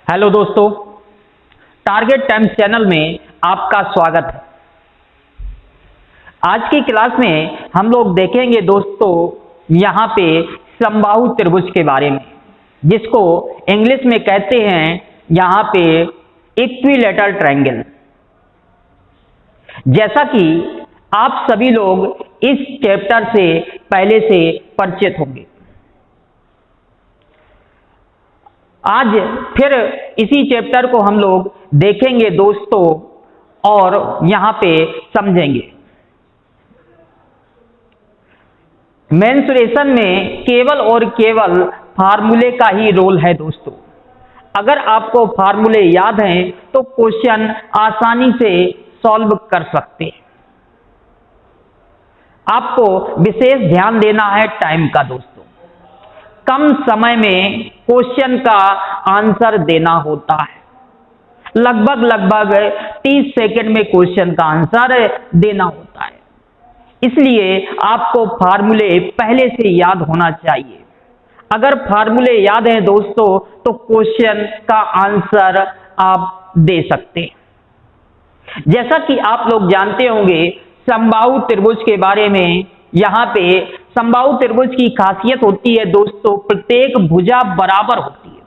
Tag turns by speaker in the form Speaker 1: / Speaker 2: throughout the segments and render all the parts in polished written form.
Speaker 1: Hello दोस्तों, target times channel में आपका स्वागत है। आज की क्लास में हम लोग देखेंगे दोस्तों यहाँ पे समबाहु त्रिभुज के बारे में, जिसको इंग्लिश में कहते हैं यहाँ पे इक्विलैटरल ट्रायंगल। जैसा कि आप सभी लोग इस चैप्टर से पहले से परिचित होंगे, आज फिर इसी चैप्टर को हम लोग देखेंगे दोस्तों और यहां पे समझेंगे। मेंसुरेशन में केवल और केवल फार्मूले का ही रोल है दोस्तों। अगर आपको फार्मूले याद हैं तो क्वेश्चन आसानी से सॉल्व कर सकते हैं। आपको विशेष ध्यान देना है टाइम का दोस्तों। कम समय में क्वेश्चन का आंसर देना होता है। लगभग 30 सेकंड में क्वेश्चन का आंसर देना होता है। इसलिए आपको फार्मूले पहले से याद होना चाहिए। अगर फार्मूले याद हैं दोस्तों तो क्वेश्चन का आंसर आप दे सकते हैं। जैसा कि आप लोग जानते होंगे समबाहु त्रिभुज के बारे में, यहाँ पे समबाहु त्रिभुज की खासियत होती है दोस्तों, प्रत्येक भुजा बराबर होती है।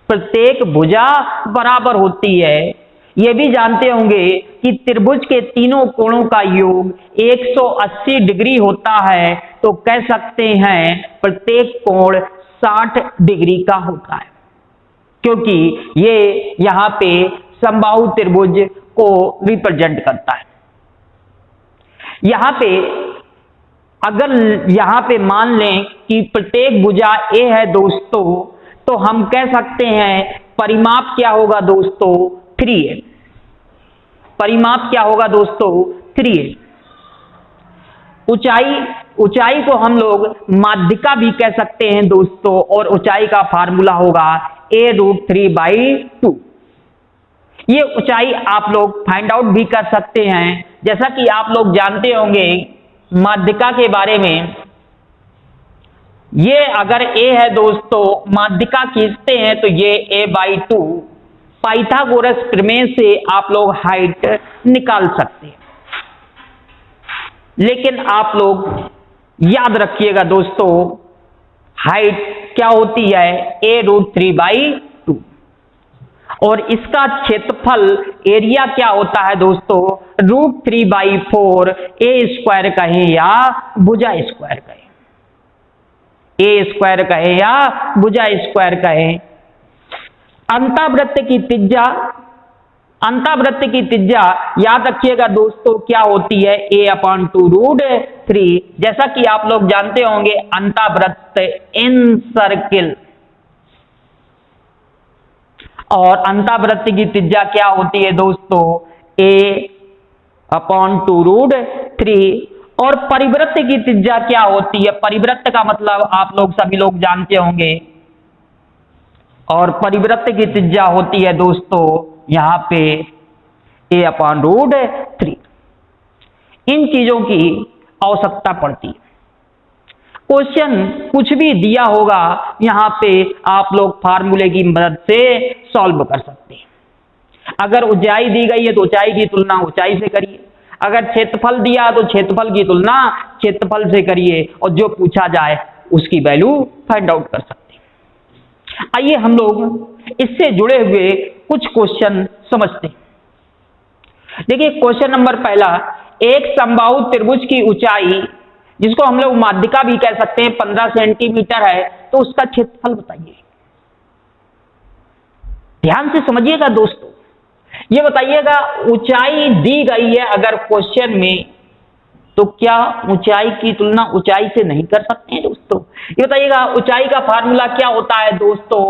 Speaker 1: प्रत्येक भुजा बराबर होती है। यह भी जानते होंगे कि त्रिभुज के तीनों कोणों का योग 180 डिग्री होता है, तो कह सकते हैं प्रत्येक कोण 60 डिग्री का होता है, क्योंकि ये यहाँ पे समबाहु त्रिभुज को रिप्रेजेंट करता है। यहाँ पे अगर यहाँ पे मान लें कि प्रत्येक भुजा ए है दोस्तों, तो हम कह सकते हैं परिमाप क्या होगा दोस्तों, 3a। परिमाप क्या होगा दोस्तों, 3a। ऊंचाई को हम लोग माध्यिका भी कह सकते हैं दोस्तों, और ऊंचाई का फार्मूला होगा a√3/2। ये ऊंचाई आप लोग फाइंड आउट भी कर सकते हैं। जैसा कि आप लोग जानते होंगे माध्यिका के बारे में, ये अगर a है दोस्तों, माध्यिका खींचते हैं तो ये a/2। पाइथागोरस प्रमेय से आप लोग हाइट निकाल सकते हैं। लेकिन आप लोग याद रखिएगा दोस्तों, हाइट क्या होती है, a√3/2। और इसका क्षेत्रफल एरिया क्या होता है दोस्तों, √3/4। a² कहें या भुजा स्क्वायर कहें, a² कहें या भुजा स्क्वायर कहें। अंतःवृत्त की त्रिज्या याद रखिएगा दोस्तों क्या होती है, a/2√3। जैसा कि आप लोग जानते होंगे अंतःवृत्त इन सर्किल, और अंतःवृत्त की त्रिज्या क्या होती है दोस्तों, a/2√3। और परिवृत्त की त्रिज्या क्या होती है, परिवृत्त का मतलब आप लोग सभी लोग जानते होंगे, और परिवृत्त की त्रिज्या होती है दोस्तों यहां पे a/√3। इन चीजों की आवश्यकता पड़ती है। क्वेश्चन कुछ भी दिया होगा, यहां पे आप लोग फार्मूले की मदद से सॉल्व कर सकते हैं। अगर ऊंचाई दी गई है तो ऊंचाई की तुलना ऊंचाई से करिए। अगर क्षेत्रफल दिया तो क्षेत्रफल की तुलना क्षेत्रफल से करिए, और जो पूछा जाए उसकी वैल्यू फाइंड आउट कर सकते हैं। आइए हम लोग इससे जुड़े हुए कुछ क्वेश्चन समझते हैं। देखिए क्वेश्चन नंबर पहला, एक समबाहु त्रिभुज की ऊंचाई, जिसको हम लोग माध्यिका भी कह सकते हैं, 15 सेंटीमीटर है, तो उसका क्षेत्रफल बताइए। ध्यान से समझिएगा दोस्तों, ये बताइएगा ऊंचाई दी गई है अगर क्वेश्चन में, तो क्या ऊंचाई की तुलना ऊंचाई से नहीं कर सकते हैं दोस्तों। ये बताइएगा ऊंचाई का फार्मूला क्या होता है दोस्तों,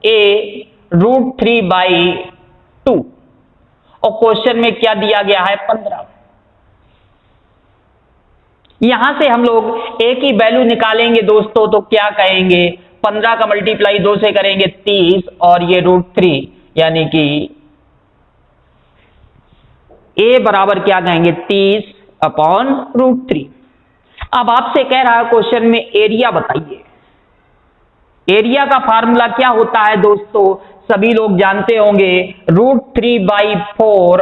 Speaker 1: a√3/2, और क्वेश्चन में क्या दिया गया है, 15। यहां से हम लोग a की वैल्यू निकालेंगे दोस्तों, तो क्या कहेंगे, 15 का मल्टीप्लाई 2 से करेंगे 30, और ये √3, यानी कि a बराबर क्या कहेंगे, 30/√3। अब आपसे कह रहा है क्वेश्चन में एरिया बताइए। एरिया का फार्मूला क्या होता है दोस्तों, सभी लोग जानते होंगे, √3/4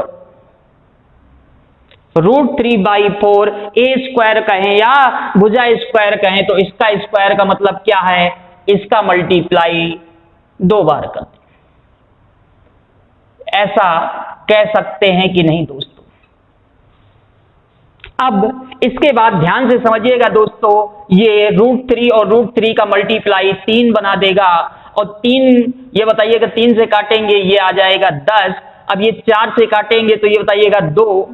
Speaker 1: √3/4 ए स्क्वायर कहें या भुजा स्क्वायर कहें तो इसका स्क्वायर का मतलब क्या है, इसका मल्टीप्लाई 2 बार कर दें, ऐसा कह सकते हैं कि नहीं दोस्तों। अब इसके बाद ध्यान से समझिएगा दोस्तों, ये √3 और √3 का मल्टीप्लाई 3 बना देगा, और 3 ये बताइएगा 3 से काटेंगे ये आ जाएगा 10, अब ये 4 से काटेंगे तो ये बताइएगा 2,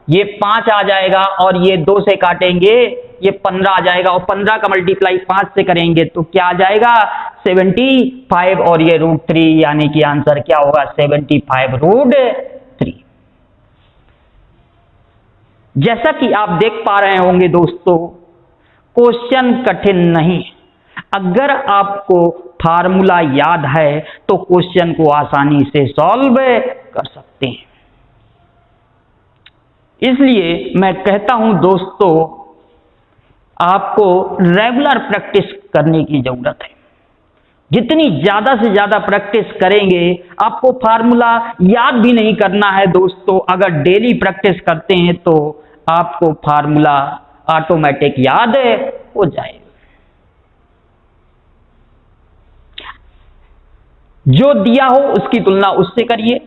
Speaker 1: ये 5 आ जाएगा, और ये 2 से काटेंगे ये 15 आ जाएगा, और 15 का मल्टीप्लाई 5 से करेंगे तो क्या आ जाएगा 75, और ये √3 यानी कि आंसर क्या होगा 75√3। जैसा कि आप देख पा रहे होंगे दोस्तों, क्वेश्चन कठिन नहीं, अगर आपको फार्मूला याद है तो क्वेश्चन को आसानी से सॉल्व कर सकते हैं। इसलिए मैं कहता हूं दोस्तों, आपको रेगुलर प्रैक्टिस करने की जरूरत है। जितनी ज्यादा से ज्यादा प्रैक्टिस करेंगे, आपको फार्मूला याद भी नहीं करना है दोस्तों, अगर डेली प्रैक्टिस करते हैं तो आपको फार्मूला ऑटोमेटिक याद हो जाएगा। जो दिया हो उसकी तुलना उससे करिए,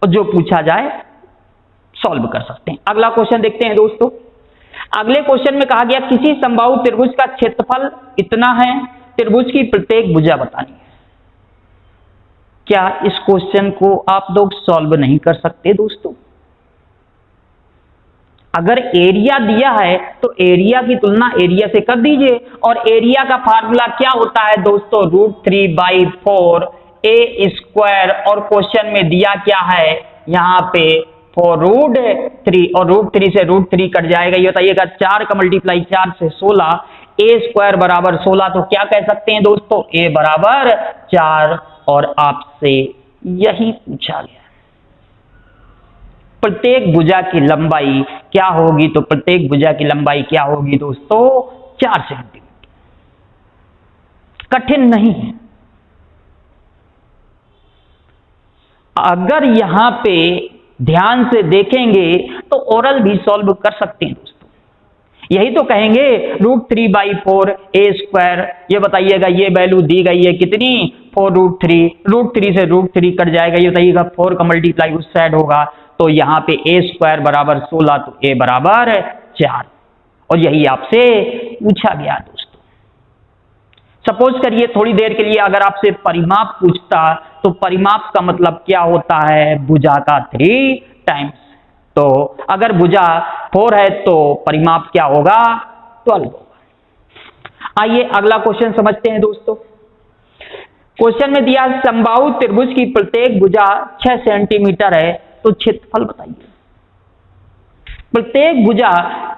Speaker 1: और जो पूछा जाए सॉल्व कर सकते हैं। अगला क्वेश्चन देखते हैं दोस्तों। अगले क्वेश्चन में कहा गया किसी समबाहु त्रिभुज का क्षेत्रफल इतना है, त्रिभुज की प्रत्येक भुजा बतानी है। क्या इस क्वेश्चन को आप लोग सॉल्व नहीं कर सकते दोस्तों? अगर एरिया दिया है तो एरिया की तुलना एरिया से कर दीजिए, और एरिया का फार्मूला क्या होता है दोस्तों, √3/4 ए स्क्वायर, और क्वेश्चन में दिया क्या है यहां पे 4√3, और √3 से √3 कट जाएगा, ये बताइएगा 4 का मल्टीप्लाई 4 से 16, ए स्क्वायर बराबर 16, तो क्या कह सकते हैं दोस्तों, ए बराबर 4, और आपसे यही पूछा गया प्रत्येक भुजा की लंबाई क्या होगी, तो प्रत्येक भुजा की लंबाई क्या होगी दोस्तों 4 सेंटीमीटर। कठिन नहीं है। अगर यहां पे ध्यान से देखेंगे तो ओरल भी सॉल्व कर सकते हैं दोस्तों। यही तो कहेंगे √3/4 ए स्क्वायर, ये बताइएगा ये वैल्यू दी गई है कितनी 4√3, √3 से √3 कट जाएगा, ये बताइएगा 4 का मल्टीप्लाई उस साइड होगा, तो यहां पे ए स्क्वायर बराबर 16, तो ए बराबर 4, और यही आपसे पूछा गया दोस्तों। सपोज करिए थोड़ी देर के लिए अगर आपसे परिमाप पूछता, तो परिमाप का मतलब क्या होता है, भुजा का 3 टाइम्स, तो अगर भुजा 4 है तो परिमाप क्या होगा 12 होगा। आइए अगला क्वेश्चन समझते हैं दोस्तों। क्वेश्चन में दिया समबाहु त्रिभुज की प्रत्येक भुजा 6 सेंटीमीटर है, तो क्षेत्रफल बताइए। प्रत्येक भुजा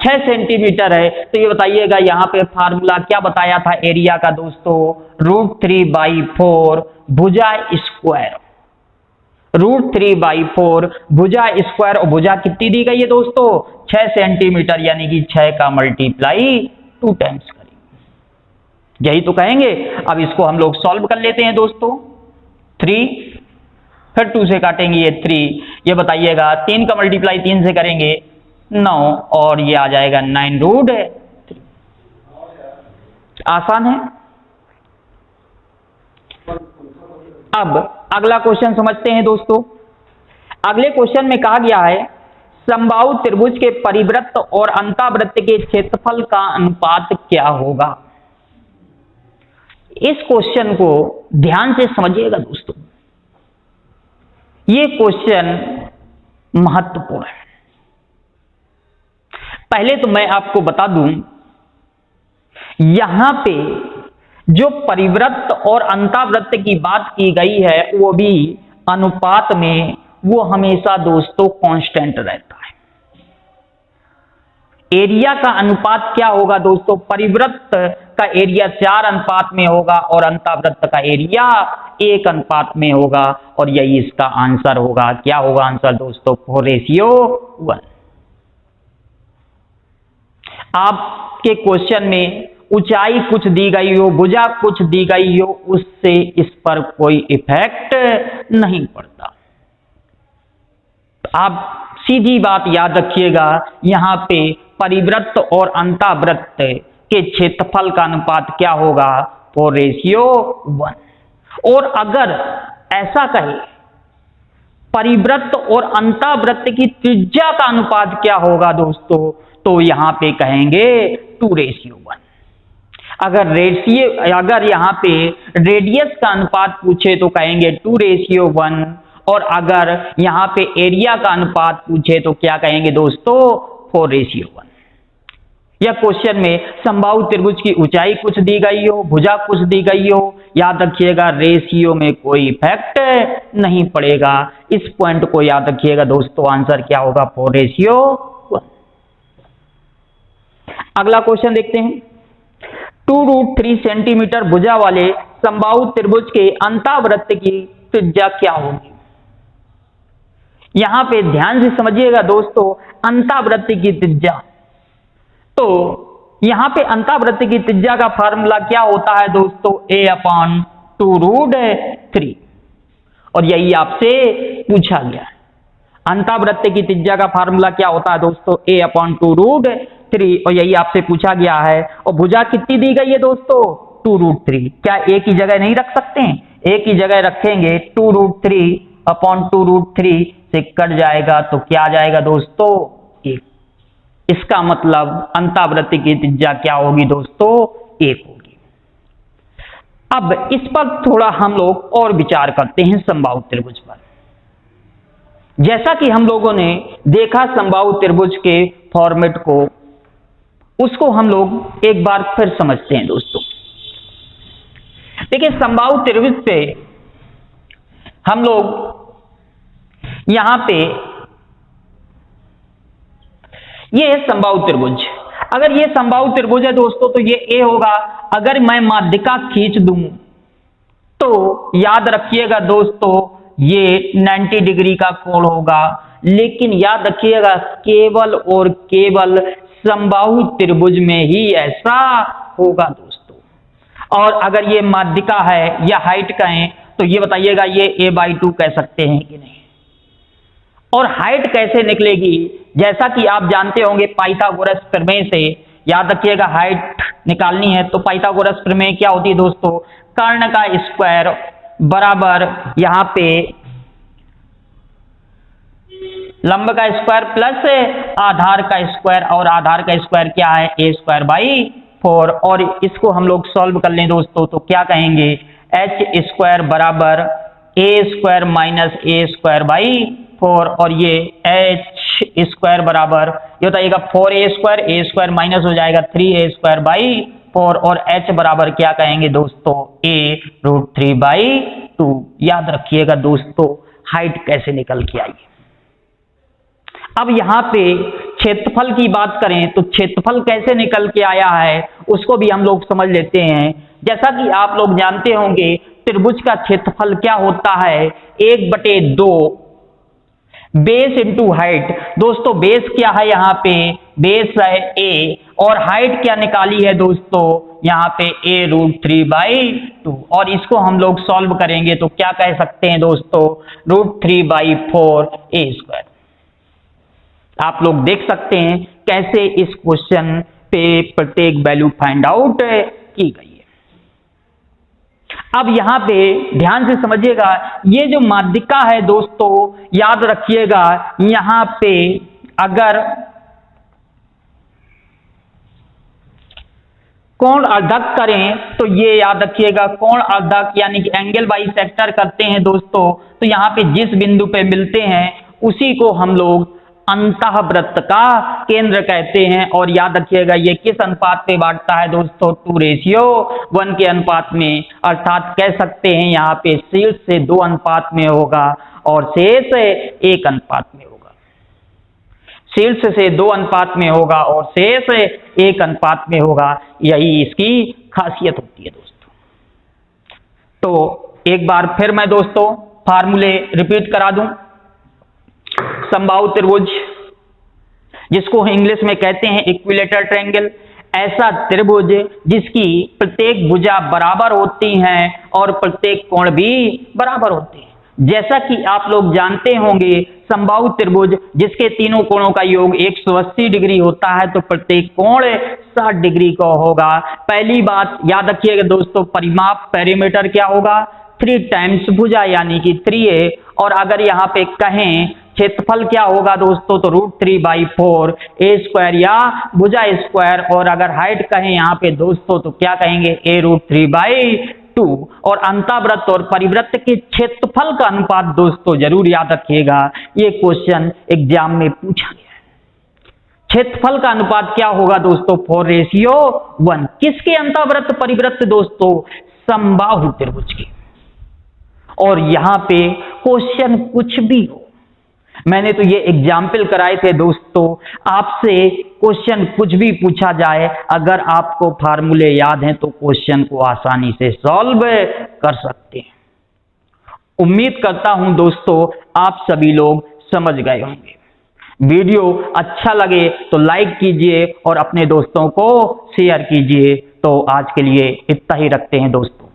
Speaker 1: 6 सेंटीमीटर है, तो ये बताइएगा यहां पे फार्मूला क्या बताया था एरिया का दोस्तों, √3/4 भुजा स्क्वायर, √3/4 भुजा स्क्वायर, और भुजा कितनी दी गई है दोस्तों 6 सेंटीमीटर, यानी कि 6 का मल्टीप्लाई 2 टाइम्स करेंगे, यही तो कहेंगे। अब इसको हम लोग सॉल्व कर लेते हैं दोस्तों। 3 फिर 2 से काटेंगे ये 3, ये बताइएगा 3 का मल्टीप्लाई 3 से करेंगे 9, और ये आ जाएगा 9√3। आसान है। अब अगला क्वेश्चन समझते हैं दोस्तों। अगले क्वेश्चन में कहा गया है समबाहु त्रिभुज के परिवृत्त और अंतःवृत्त के क्षेत्रफल का अनुपात क्या होगा। इस क्वेश्चन को ध्यान से समझिएगा दोस्तों, ये क्वेश्चन महत्वपूर्ण है। पहले तो मैं आपको बता दूं, यहां पे जो परिवृत्त और अंतःवृत्त की बात की गई है वो भी अनुपात में, वो हमेशा दोस्तों कांस्टेंट रहता है। एरिया का अनुपात क्या होगा दोस्तों, परिवृत्त का एरिया 4 अनुपात में होगा और अंतःवृत्त का एरिया 1 अनुपात में होगा, और यही इसका आंसर होगा। क्या होगा आंसर दोस्तों, 4:1। आपके क्वेश्चन में ऊंचाई कुछ दी गई हो, भुजा कुछ दी गई हो, उससे इस पर कोई इफेक्ट नहीं पड़ता। आप सीधी बात याद रखिएगा, यहां पे परिवृत्त और अंतावृत्त के क्षेत्रफल का अनुपात क्या होगा? 4:1। और अगर ऐसा कहे परिवृत्त और अंतावृत्त की त्रिज्या का अनुपात क्या होगा दोस्तों, तो यहां पे कहेंगे 2:1। अगर यहां पे रेडियस का अनुपात पूछे तो कहेंगे 2:1, और अगर यहां पे एरिया का अनुपात पूछे तो क्या कहेंगे दोस्तों? 4:1। या क्वेश्चन में समबाहु त्रिभुज की ऊंचाई कुछ दी गई हो, भुजा कुछ दी गई हो, याद रखिएगा रेशियो में कोई इफेक्ट नहीं पड़ेगा। इस पॉइंट को याद रखिएगा दोस्तों, आंसर क्या होगा? 4:1। अगला क्वेश्चन देखते हैं। 2√3 सेंटीमीटर भुजा वाले समबाहु त्रिभुज के अंतावृत्त की त्रिज्या क्या होगी? यहां पे ध्यान से समझिएगा दोस्तों, अंतावृत्त की त्रिज्या, तो यहां पे अंतावृत्त की त्रिज्या का फार्मूला क्या होता है दोस्तों? a/2√3। और यही आपसे पूछा गया है। अंतावृत्त की त्रिज्या का फार्मूला क्या होता है दोस्तों? a/2√3, और यही आपसे पूछा गया है। और भुजा कितनी दी गई है दोस्तों? 2√3। क्या एक ही जगह नहीं रख सकते हैं? एक ही जगह रखेंगे, 2√3/2√3 से कट जाएगा तो क्या आ जाएगा दोस्तों? 1। इसका मतलब अंतावृत्त की त्रिज्या क्या होगी दोस्तों? 1 होगी। अब इस पर थोड़ा हम लोग और विचार करते हैं समबाहु त्रिभुज पर। जैसा कि हम लोगों ने देखा समबाहु त्रिभुज के फॉर्मेट को, उसको हम लोग एक बार फिर समझते हैं दोस्तों। देखिए, समबाहु त्रिभुज पे हम लोग यहां पे ये है समबाहु त्रिभुज। अगर ये समबाहु त्रिभुज है दोस्तों तो ये ए होगा। अगर मैं माध्यिका खींच दूं तो याद रखिएगा दोस्तों, ये 90 डिग्री का कोण होगा। लेकिन याद रखिएगा, केवल और केवल समबाहु त्रिभुज में ही ऐसा होगा दोस्तों। और अगर ये माध्यिका है या हाइट कहें तो ये बताइएगा, ये a/2 कह सकते हैं कि नहीं? और हाइट कैसे निकलेगी? जैसा कि आप जानते होंगे पाइथागोरस प्रमेय से, याद रखिएगा हाइट निकालनी है तो पाइथागोरस प्रमेय क्या होती है दोस्तों? कर्ण का स्क्वायर बराबर यहां पे लंब का स्क्वायर प्लस आधार का स्क्वायर, और आधार का स्क्वायर क्या है? a²/4। और इसको हम लोग सॉल्व कर लें दोस्तों तो क्या कहेंगे? h² बराबर a² माइनस a²/4, और ये h² बराबर ये बताइएगा 4a², a² माइनस हो जाएगा 3a²/4, और h बराबर क्या कहेंगे दोस्तों? a√3/2। याद रखिएगा दोस्तों, हाइट कैसे निकल के आई। अब यहां पे क्षेत्रफल की बात करें तो क्षेत्रफल कैसे निकल के आया है उसको भी हम लोग समझ लेते हैं। जैसा कि आप लोग जानते होंगे त्रिभुज का क्षेत्रफल क्या होता है? 1/2 बेस इंटू हाइट। दोस्तों बेस क्या है? यहाँ पे बेस है a, और हाइट क्या निकाली है दोस्तों? यहाँ पे a√3/2। और इसको हम लोग सॉल्व करेंगे तो क्या कह सकते हैं दोस्तों? √3/4a²। आप लोग देख सकते हैं कैसे इस क्वेश्चन पे प्रत्येक वैल्यू फाइंड आउट की गई है। अब यहां पे ध्यान से समझिएगा, ये जो माध्यिका है दोस्तों, याद रखिएगा यहां पे अगर कोण अर्धक करें तो ये याद रखिएगा कोण अर्धक यानी कि एंगल बाइसेक्टर करते हैं दोस्तों, तो यहां पे जिस बिंदु पे मिलते हैं उसी को हम लोग अंतःवृत्त का केंद्र कहते हैं। और याद रखिएगा ये किस अनुपात पे बांटता है दोस्तों? 2:1 के अनुपात में। अर्थात कह सकते हैं यहाँ पे शीर्ष से 2 अनुपात में होगा और शेष 1 अनुपात में होगा। शीर्ष से 2 अनुपात में होगा और शेष 1 अनुपात में होगा। यही इसकी खासियत होती है दोस्तों। तो एक बार फिर मैं दोस्तों फार्मूले रिपीट करा दूं। समबाहु त्रिभुज जिसको इंग्लिश में कहते हैं इक्विलेटरल ट्रायंगल, ऐसा त्रिभुज जिसकी प्रत्येक भुजा बराबर होती हैं और प्रत्येक कोण भी बराबर होते हैं। जैसा कि आप लोग जानते होंगे, समबाहु त्रिभुज जिसके तीनों कोणों का योग 180 डिग्री होता है, तो प्रत्येक कोण 60 डिग्री का होगा। पहली बात याद रखिएगा दोस्तों, परिमाप पेरीमीटर क्या होगा, 3 टाइम्स भुजा यानी कि 3a, और अगर यहाँ पे कहें क्षेत्रफल क्या होगा दोस्तों, तो √3/4 a स्क्वायर या भुजा स्क्वायर, और अगर हाइट कहें यहाँ पे दोस्तों तो क्या कहेंगे, a √3/2। और अंतःवृत्त और परिवृत्त के क्षेत्रफल का अनुपात दोस्तों जरूर याद रखिएगा, ये क्वेश्चन एग्जाम में पूछा गया है। क्षेत्रफल का अनुपात क्या होगा दोस्तों, 4:1। किसके अंतःवृत्त परिवृत्त दोस्तों, समबाहु त्रिभुज के। और यहां पे क्वेश्चन कुछ भी हो, मैंने तो ये एग्जाम्पल कराए थे दोस्तों, आपसे क्वेश्चन कुछ भी पूछा जाए, अगर आपको फार्मूले याद हैं तो क्वेश्चन को आसानी से सॉल्व कर सकते हैं। उम्मीद करता हूं दोस्तों आप सभी लोग समझ गए होंगे। वीडियो अच्छा लगे तो लाइक कीजिए और अपने दोस्तों को शेयर कीजिए। तो आज के लिए इतना ही रखते हैं दोस्तों।